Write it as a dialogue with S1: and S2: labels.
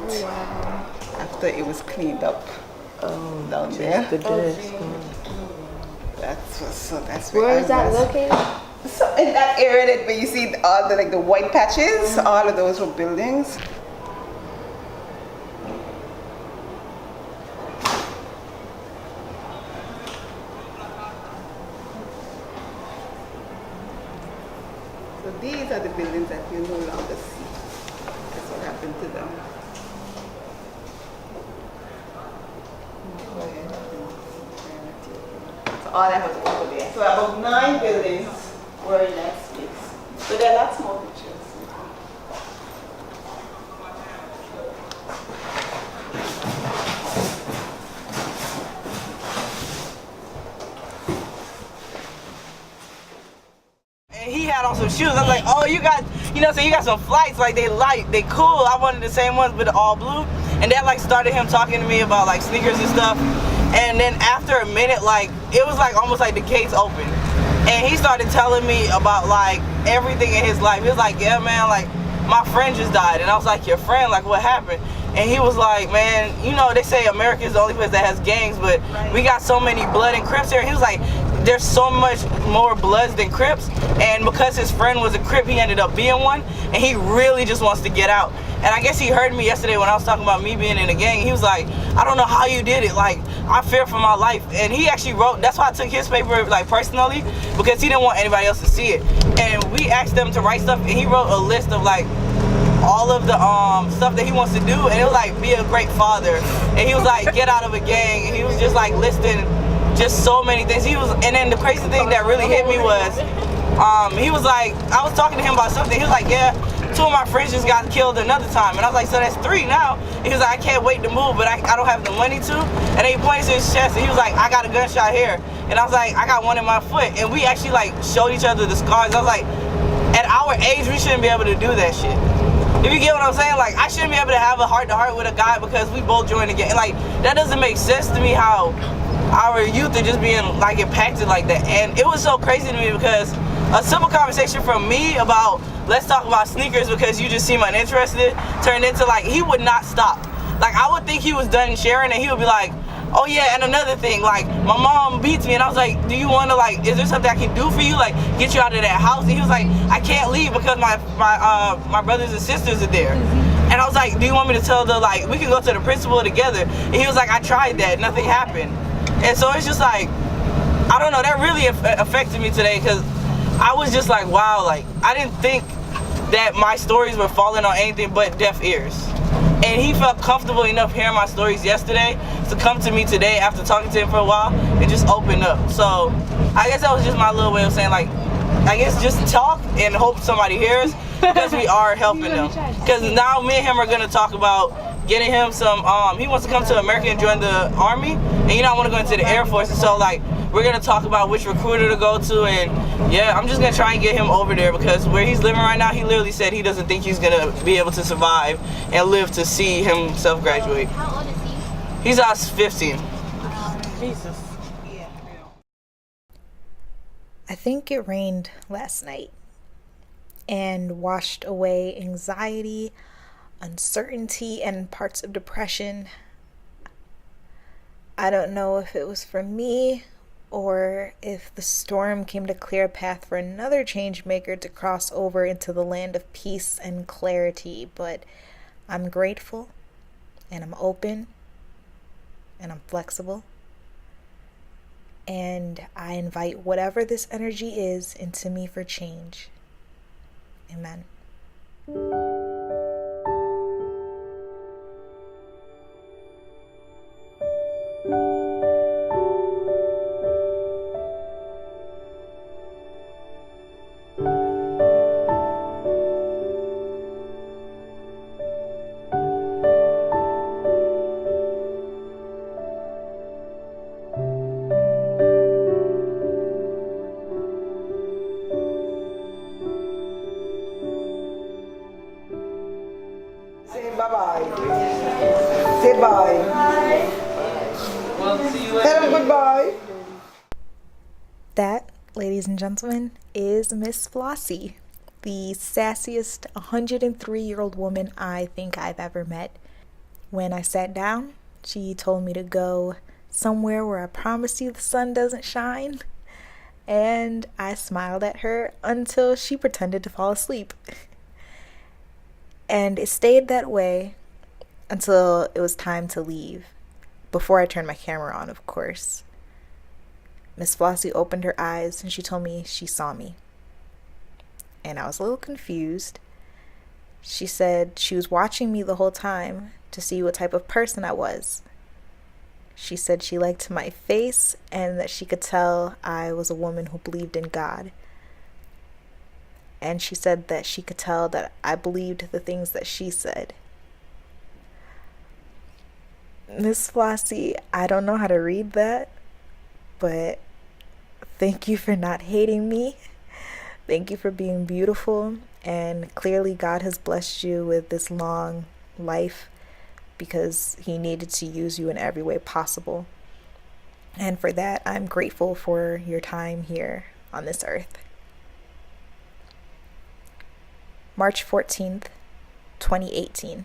S1: Oh, wow. After it was cleaned up down there.
S2: The dust.
S1: That's
S2: Where is that located?
S1: So in that area where you see all the white patches, all of those were buildings. So these are the buildings that you no longer see. That's what happened to them. So all that was over there. So about 9 buildings were in that space. So there are lots more pictures.
S3: He had on some shoes. I was like, oh, you got, so you got some flights, like they light, they cool. I wanted the same ones, but all blue. And that like started him talking to me about like sneakers and stuff. And then after a minute, like it was like almost like the gates opened. And he started telling me about like everything in his life. He was like, yeah, man, like my friend just died. And I was like, your friend? Like what happened? And he was like, man, they say America is the only place that has gangs, but we got so many blood and Crips here. He was like, there's so much more Bloods than Crips, and because his friend was a Crip, he ended up being one, and he really just wants to get out. And I guess he heard me yesterday when I was talking about me being in a gang. He was like, I don't know how you did it. Like, I fear for my life. And he actually wrote, that's why I took his paper, like, personally, because he didn't want anybody else to see it. And we asked them to write stuff, and he wrote a list of, like, all of the stuff that he wants to do, and it was like, be a great father. And he was like, get out of a gang. And he was just, like, listing just so many things. And then the crazy thing that really hit me was, he was like, I was talking to him about something. He was like, yeah, 2 of my friends just got killed another time. And I was like, so that's 3 now. He was like, I can't wait to move, but I don't have the money to. And then he pointed to his chest, and he was like, I got a gunshot here. And I was like, I got one in my foot. And we actually like showed each other the scars. I was like, at our age, we shouldn't be able to do that shit. If you get what I'm saying, like I shouldn't be able to have a heart-to-heart with a guy because we both joined the gang. Like that doesn't make sense to me how our youth are just being like impacted like that. And it was so crazy to me because a simple conversation from me about let's talk about sneakers because you just seem uninterested turned into like he would not stop. Like I would think he was done sharing and he would be like, oh yeah, and another thing, like my mom beats me, and I was like, do you want to like, is there something I can do for you, like get you out of that house? And he was like, I can't leave because my brothers and sisters are there. And I was like, do you want me to tell the like we can go to the principal together? And he was like, I tried that, nothing happened. And so it's just like, I don't know, that really affected me today because I was just like, wow, like I didn't think that my stories were falling on anything but deaf ears. And he felt comfortable enough hearing my stories yesterday to come to me today after talking to him for a while and just open up. So I guess that was just my little way of saying like, I guess just talk and hope somebody hears because we are helping them. Because now me and him are gonna talk about getting him some, he wants to come to America and join the Army, and I want to go into the Air Force, and so like, we're gonna talk about which recruiter to go to, and yeah, I'm just gonna try and get him over there because where he's living right now, he literally said he doesn't think he's gonna be able to survive and live to see himself graduate.
S4: How old is he?
S3: He's 15.
S2: Jesus.
S3: Yeah.
S5: I think it rained last night and washed away anxiety, uncertainty, and parts of depression. I don't know if it was for me or if the storm came to clear a path for another change maker to cross over into the land of peace and clarity, but I'm grateful and I'm open and I'm flexible, and I invite whatever this energy is into me for change. Amen.
S1: Say bye. Tell them goodbye.
S5: That, ladies and gentlemen, is Miss Flossie, the sassiest 103-year-old woman I think I've ever met. When I sat down, she told me to go somewhere where I promise you the sun doesn't shine. And I smiled at her until she pretended to fall asleep. And it stayed that way until it was time to leave. Before I turned my camera on, of course. Miss Flossie opened her eyes and she told me she saw me. And I was a little confused. She said she was watching me the whole time to see what type of person I was. She said she liked my face and that she could tell I was a woman who believed in God. And she said that she could tell that I believed the things that she said. Miss Flossie, I don't know how to read that, but thank you for not hating me. Thank you for being beautiful. And clearly God has blessed you with this long life because he needed to use you in every way possible. And for that, I'm grateful for your time here on this earth. March 14th, 2018.